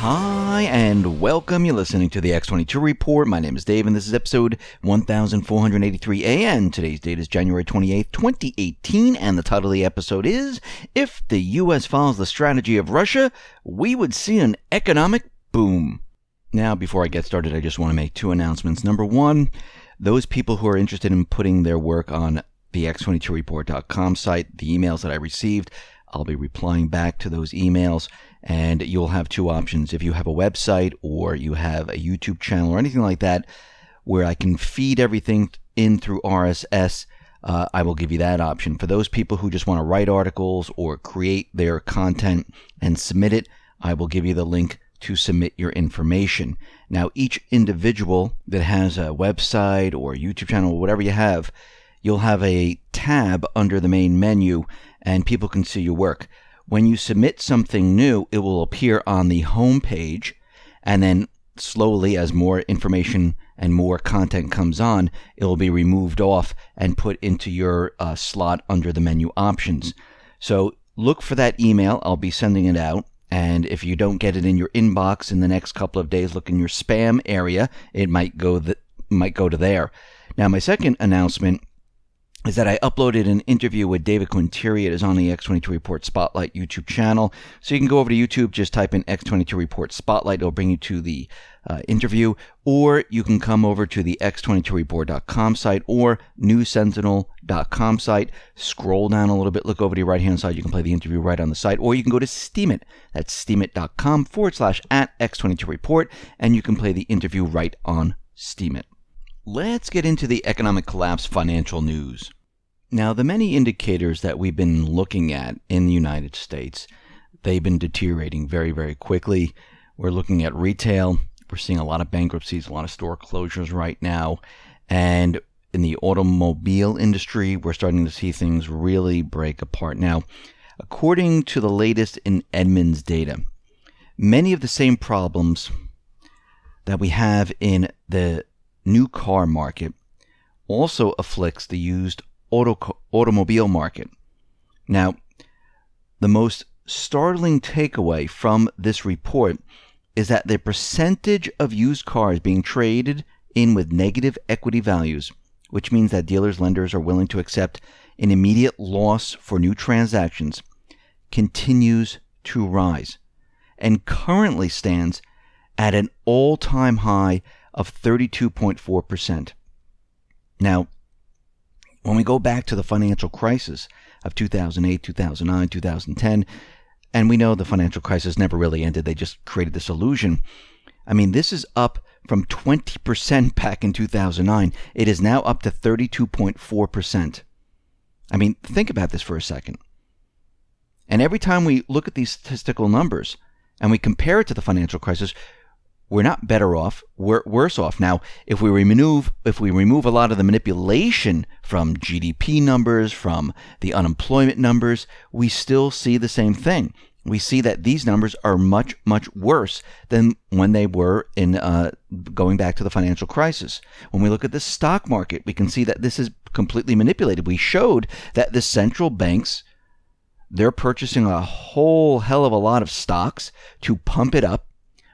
Hi, and welcome. You're listening to the X22 Report. My name is Dave, and this is episode 1483 AN. Today's date is January 28th, 2018, and the title of the episode is, If the U.S. follows the strategy of Russia, we would see an economic boom. Now, before I get started, I just want to make two announcements. Number one, those people who are interested in putting their work on the X22Report.com site, the emails that I received, I'll be replying back to those emails, and you'll have two options. If you have a website or you have a YouTube channel or anything like that where I can feed everything in through RSS, I will give you that option. For those people who just want to write articles or create their content and submit it, I will give you the link to submit your information. Now, each individual that has a website or YouTube channel or whatever you have, you'll have a tab under the main menu and people can see your work. When you submit something new, it will appear on the home page, and then slowly, as more information and more content comes on, it will be removed off and put into your slot under the menu options. So look for that email. I'll be sending it out, and if you don't get it in your inbox in the next couple of days, look in your spam area. It might go to there. Now, my second announcement is that I uploaded an interview with David Quintieri. It is on the X22 Report Spotlight YouTube channel. So you can go over to YouTube, just type in X22 Report Spotlight. It'll bring you to the interview. Or you can come over to the X22Report.com site or newsentinel.com site. Scroll down a little bit, look over to your right-hand side. You can play the interview right on the site. Or you can go to Steemit. That's steemit.com/@X22Report. And you can play the interview right on Steemit. Let's get into the economic collapse financial news. Now, the many indicators that we've been looking at in the United States, they've been deteriorating very, very quickly. We're looking at retail. We're seeing a lot of bankruptcies, a lot of store closures right now. And in the automobile industry, we're starting to see things really break apart. Now, according to the latest in Edmunds data, many of the same problems that we have in the new car market also afflicts the used automobile market. Now, the most startling takeaway from this report is that the percentage of used cars being traded in with negative equity values, which means that dealers, lenders are willing to accept an immediate loss for new transactions, continues to rise and currently stands at an all-time high of 32.4%. Now, when we go back to the financial crisis of 2008, 2009, 2010, and we know the financial crisis never really ended, they just created this illusion. I mean, this is up from 20% back in 2009. It is now up to 32.4%. I mean, think about this for a second. And every time we look at these statistical numbers and we compare it to the financial crisis, we're not better off, we're worse off. Now, if we remove a lot of the manipulation from GDP numbers, from the unemployment numbers, we still see the same thing. We see that these numbers are much, much worse than when they were in going back to the financial crisis. When we look at the stock market, we can see that this is completely manipulated. We showed that the central banks, they're purchasing a whole hell of a lot of stocks to pump it up.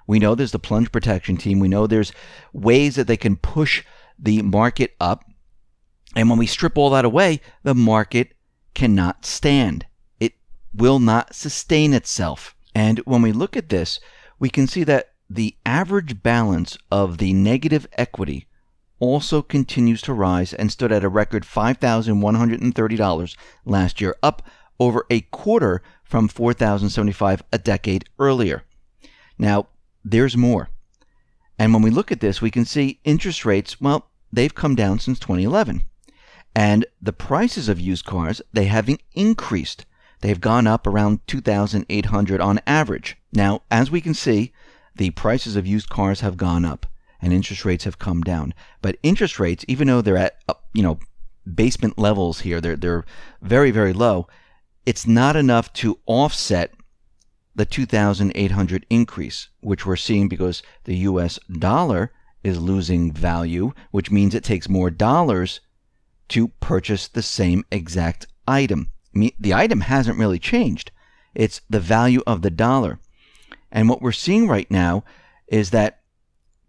We know there's the plunge protection team. We know there's ways that they can push the market up. And when we strip all that away, the market cannot stand. It will not sustain itself. And when we look at this, we can see that the average balance of the negative equity also continues to rise and stood at a record $5,130 last year, up over a quarter from $4,075 a decade earlier. Now, there's more. And when we look at this, we can see interest rates, well, they've come down since 2011. And the prices of used cars, they haven't increased. They've gone up around $2,800 on average. Now, as we can see, the prices of used cars have gone up and interest rates have come down. But interest rates, even though they're at, basement levels here, they're very, very low, it's not enough to offset the 2,800 increase, which we're seeing because the U.S. dollar is losing value, which means it takes more dollars to purchase the same exact item. I mean, the item hasn't really changed. It's the value of the dollar. And what we're seeing right now is that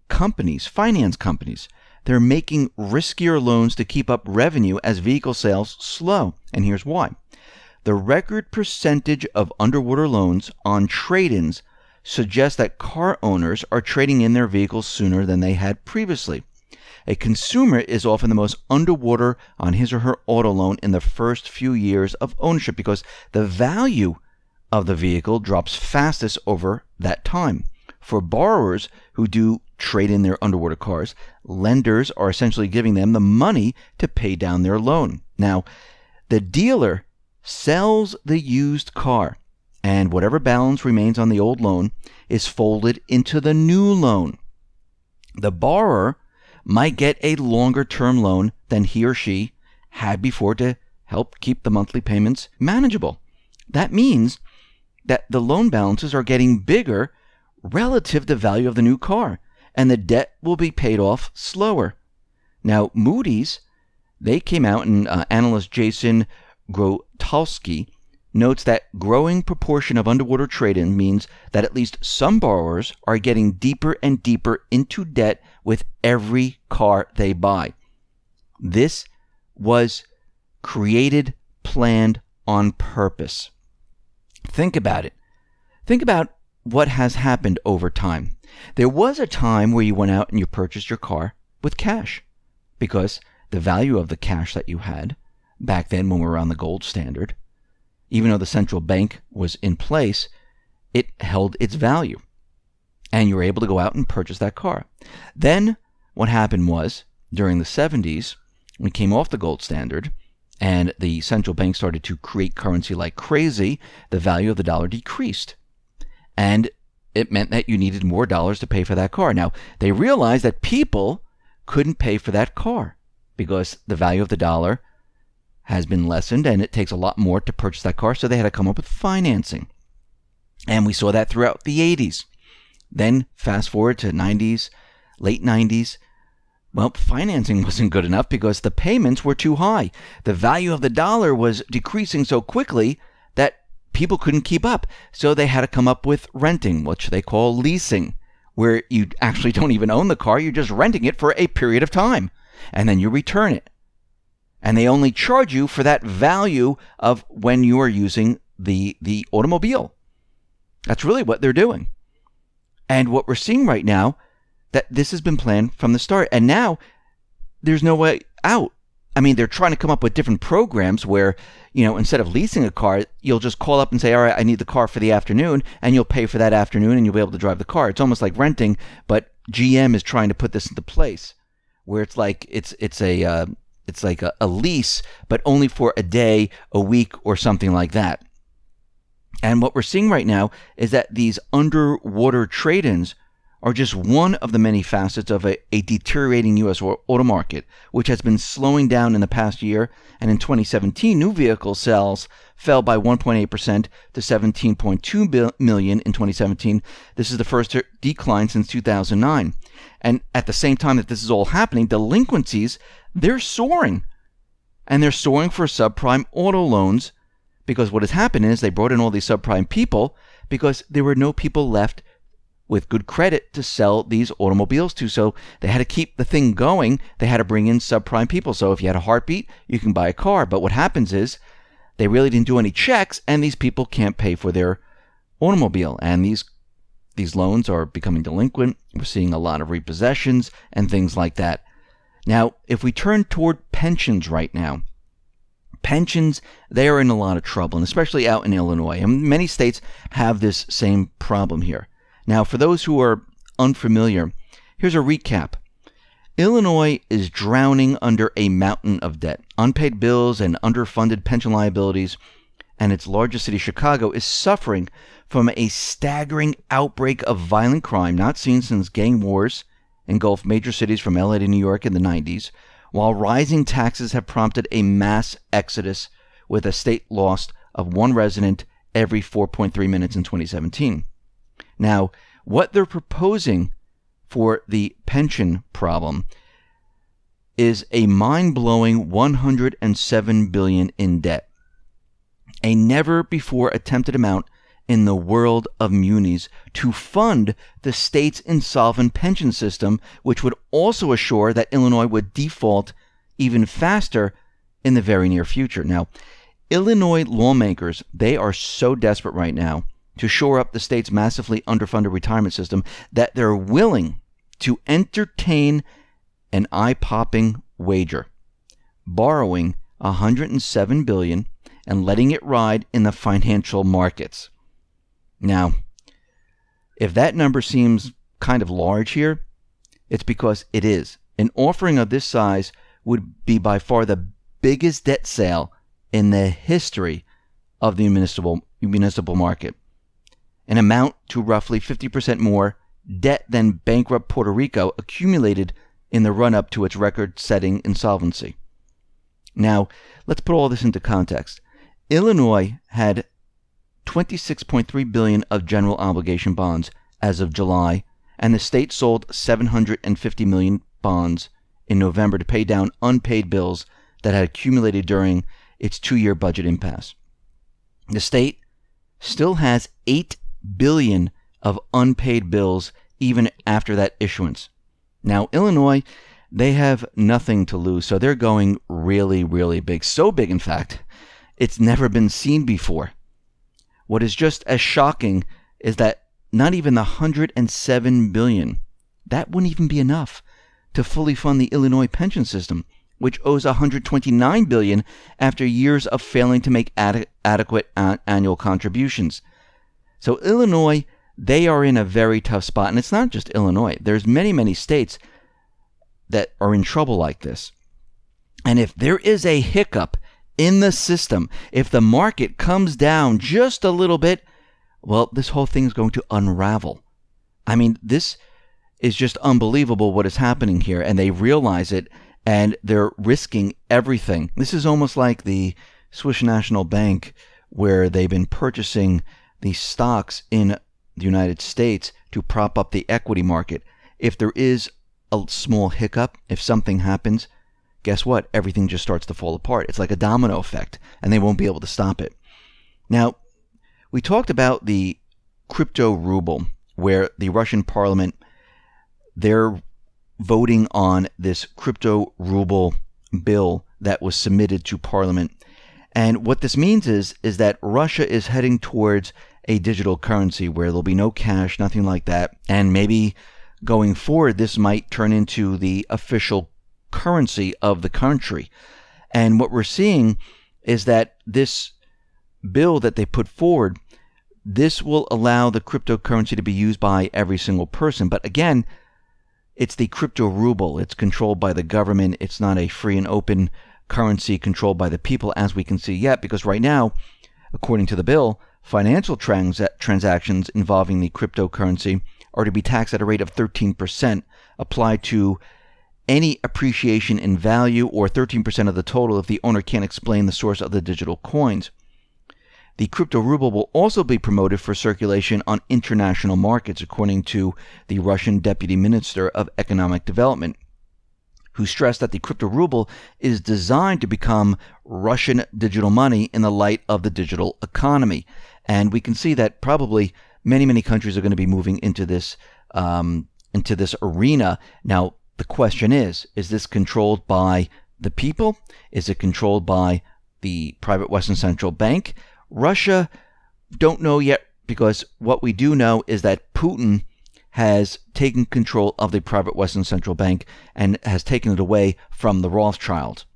finance companies, they're making riskier loans to keep up revenue as vehicle sales slow. And here's why. The record percentage of underwater loans on trade-ins suggests that car owners are trading in their vehicles sooner than they had previously. A consumer is often the most underwater on his or her auto loan in the first few years of ownership because the value of the vehicle drops fastest over that time. For borrowers who do trade in their underwater cars, lenders are essentially giving them the money to pay down their loan. Now, the dealer sells the used car, and whatever balance remains on the old loan is folded into the new loan. The borrower might get a longer-term loan than he or she had before to help keep the monthly payments manageable. That means that the loan balances are getting bigger relative to the value of the new car, and the debt will be paid off slower. Now, Moody's, they came out, and analyst Jason Grotowski notes that growing proportion of underwater trade-in means that at least some borrowers are getting deeper and deeper into debt with every car they buy. This was planned on purpose. Think about it. Think about what has happened over time. There was a time where you went out and you purchased your car with cash because the value of the cash that you had back then when we were on the gold standard, even though the central bank was in place, it held its value. And you were able to go out and purchase that car. Then what happened was, during the 70s, we came off the gold standard and the central bank started to create currency like crazy. The value of the dollar decreased. And it meant that you needed more dollars to pay for that car. Now, they realized that people couldn't pay for that car because the value of the dollar has been lessened and it takes a lot more to purchase that car, so they had to come up with financing. And we saw that throughout the 80s. Then fast forward to 90s, late 90s, well, financing wasn't good enough because the payments were too high. The value of the dollar was decreasing so quickly that people couldn't keep up. So they had to come up with renting, which they call leasing, where you actually don't even own the car, you're just renting it for a period of time, and then you return it. And they only charge you for that value of when you are using the automobile. That's really what they're doing. And what we're seeing right now, that this has been planned from the start. And now there's no way out. I mean, they're trying to come up with different programs where, instead of leasing a car, you'll just call up and say, all right, I need the car for the afternoon, and you'll pay for that afternoon and you'll be able to drive the car. It's almost like renting, but GM is trying to put this into place where it's like it's like a lease, but only for a day, a week, or something like that. And what we're seeing right now is that these underwater trade-ins are just one of the many facets of a deteriorating U.S. auto market, which has been slowing down in the past year. And in 2017, new vehicle sales fell by 1.8% to 17.2 million in 2017. This is the first decline since 2009. And at the same time that this is all happening, delinquencies, they're soaring. And they're soaring for subprime auto loans because what has happened is they brought in all these subprime people because there were no people left with good credit to sell these automobiles to. So they had to keep the thing going. They had to bring in subprime people. So if you had a heartbeat, you can buy a car. But what happens is they really didn't do any checks, and these people can't pay for their automobile. And these loans are becoming delinquent. We're seeing a lot of repossessions and things like that. Now, if we turn toward pensions right now, pensions, they are in a lot of trouble, and especially out in Illinois. And many states have this same problem here. Now, for those who are unfamiliar, here's a recap. Illinois is drowning under a mountain of debt, unpaid bills and underfunded pension liabilities, and its largest city, Chicago, is suffering from a staggering outbreak of violent crime not seen since gang wars engulfed major cities from LA to New York in the 90s, while rising taxes have prompted a mass exodus with a state loss of one resident every 4.3 minutes in 2017. Now, what they're proposing for the pension problem is a mind-blowing $107 billion in debt, a never-before-attempted amount in the world of munis to fund the state's insolvent pension system, which would also assure that Illinois would default even faster in the very near future. Now, Illinois lawmakers, they are so desperate right now to shore up the state's massively underfunded retirement system that they're willing to entertain an eye-popping wager, borrowing $107 billion and letting it ride in the financial markets. Now, if that number seems kind of large here, it's because it is. An offering of this size would be by far the biggest debt sale in the history of the municipal market, an amount to roughly 50% more debt than bankrupt Puerto Rico accumulated in the run-up to its record-setting insolvency. Now, let's put all this into context. Illinois had $26.3 billion of general obligation bonds as of July, and the state sold $750 million bonds in November to pay down unpaid bills that had accumulated during its 2-year budget impasse. The state still has $8 billion of unpaid bills even after that issuance. Now, Illinois, they have nothing to lose, so they're going really, really big. So big, in fact, it's never been seen before. What is just as shocking is that not even the $107 billion, that wouldn't even be enough to fully fund the Illinois pension system, which owes $129 billion after years of failing to make adequate annual contributions. So Illinois, they are in a very tough spot, and it's not just Illinois. There's many, many states that are in trouble like this. And if there is a hiccup in the system, if the market comes down just a little bit, well, this whole thing is going to unravel. I mean, this is just unbelievable what is happening here, and they realize it, and they're risking everything. This is almost like the Swiss National Bank, where they've been purchasing these stocks in the United States to prop up the equity market. If there is a small hiccup, if something happens, guess what? Everything just starts to fall apart. It's like a domino effect, and they won't be able to stop it. Now, we talked about the cryptorubble, where the Russian parliament, they're voting on this cryptorubble bill that was submitted to parliament. And what this means is that Russia is heading towards a digital currency where there'll be no cash, nothing like that. And maybe going forward, this might turn into the official currency of the country. And what we're seeing is that this bill that they put forward, this will allow the cryptocurrency to be used by every single person. But again, it's the cryptorubble. It's controlled by the government. It's not a free and open currency controlled by the people, as we can see yet, because right now, according to the bill, financial transactions involving the cryptocurrency are to be taxed at a rate of 13%, applied to any appreciation in value, or 13% of the total if the owner can't explain the source of the digital coins. The cryptorubble will also be promoted for circulation on international markets, according to the Russian Deputy Minister of Economic Development, who stressed that the cryptorubble is designed to become Russian digital money in the light of the digital economy. And we can see that probably many, many countries are going to be moving into this arena. Now, the question is this controlled by the people? Is it controlled by the private Western Central Bank? Russia, don't know yet, because what we do know is that Putin has taken control of the private Western Central Bank and has taken it away from the Rothschild.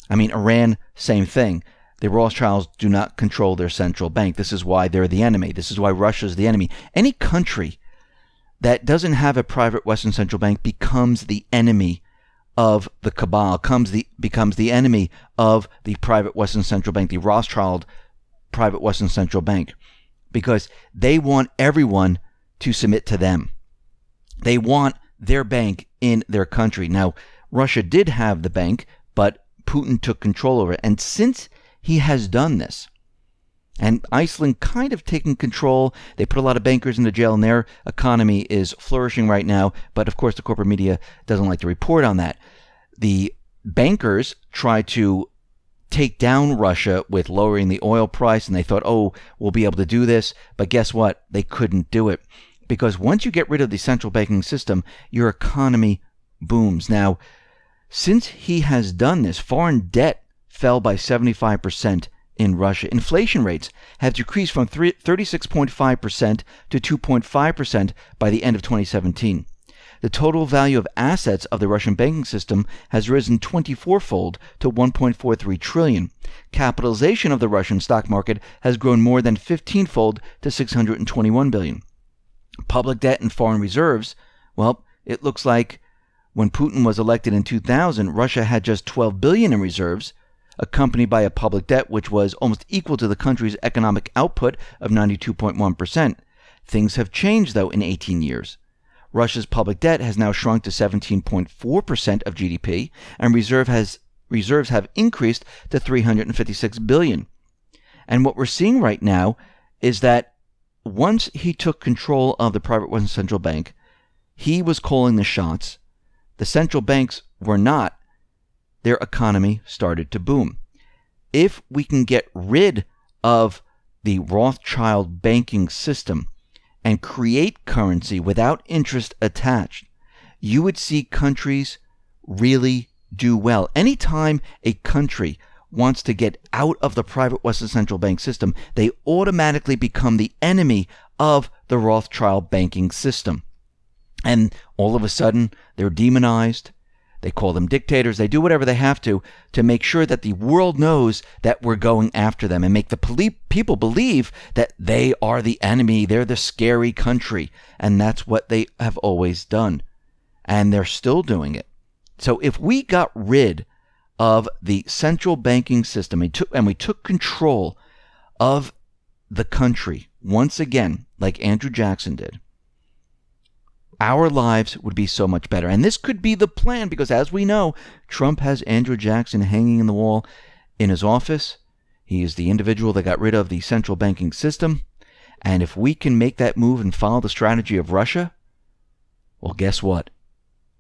I mean, Iran, same thing. The Rothschilds do not control their central bank. This is why they're the enemy. This is why Russia's the enemy. Any country that doesn't have a private Western Central Bank becomes the enemy of the cabal, becomes the enemy of the private Western Central Bank, the Rothschild private Western Central Bank, because they want everyone to submit to them. They want their bank in their country. Now, Russia did have the bank, but Putin took control over it. And since he has done this, and Iceland kind of taken control, they put a lot of bankers into jail, and their economy is flourishing right now. But of course, the corporate media doesn't like to report on that. The bankers try to take down Russia with lowering the oil price, and they thought, oh, we'll be able to do this. But guess what? They couldn't do it. Because once you get rid of the central banking system, your economy booms. Now, since he has done this, foreign debt fell by 75% in Russia. Inflation rates have decreased from 36.5% to 2.5% by the end of 2017. The total value of assets of the Russian banking system has risen 24-fold to 1.43 trillion. Capitalization of the Russian stock market has grown more than 15-fold to 621 billion. Public debt and foreign reserves, well, it looks like when Putin was elected in 2000, Russia had just 12 billion in reserves, accompanied by a public debt which was almost equal to the country's economic output of 92.1%. Things have changed, though, in 18 years. Russia's public debt has now shrunk to 17.4% of GDP, and reserves have increased to 356 billion. And what we're seeing right now is that once he took control of the private Russian central bank, he was calling the shots. The central banks were not. Their economy started to boom. If we can get rid of the Rothschild banking system and create currency without interest attached, you would see countries really do well. Anytime a country wants to get out of the private Western central bank system, they automatically become the enemy of the Rothschild banking system. And all of a sudden, they're demonized. They call them dictators. They do whatever they have to make sure that the world knows that we're going after them and make the people believe that they are the enemy. They're the scary country. And that's what they have always done. And they're still doing it. So if we got rid of the central banking system and we took control of the country once again, like Andrew Jackson did, our lives would be so much better. And this could be the plan because, as we know, Trump has Andrew Jackson hanging in the wall in his office. He is the individual that got rid of the central banking system. And if we can make that move and follow the strategy of Russia, well, guess what?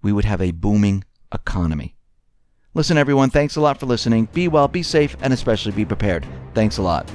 We would have a booming economy. Listen, everyone, thanks a lot for listening. Be well, be safe, and especially be prepared. Thanks a lot.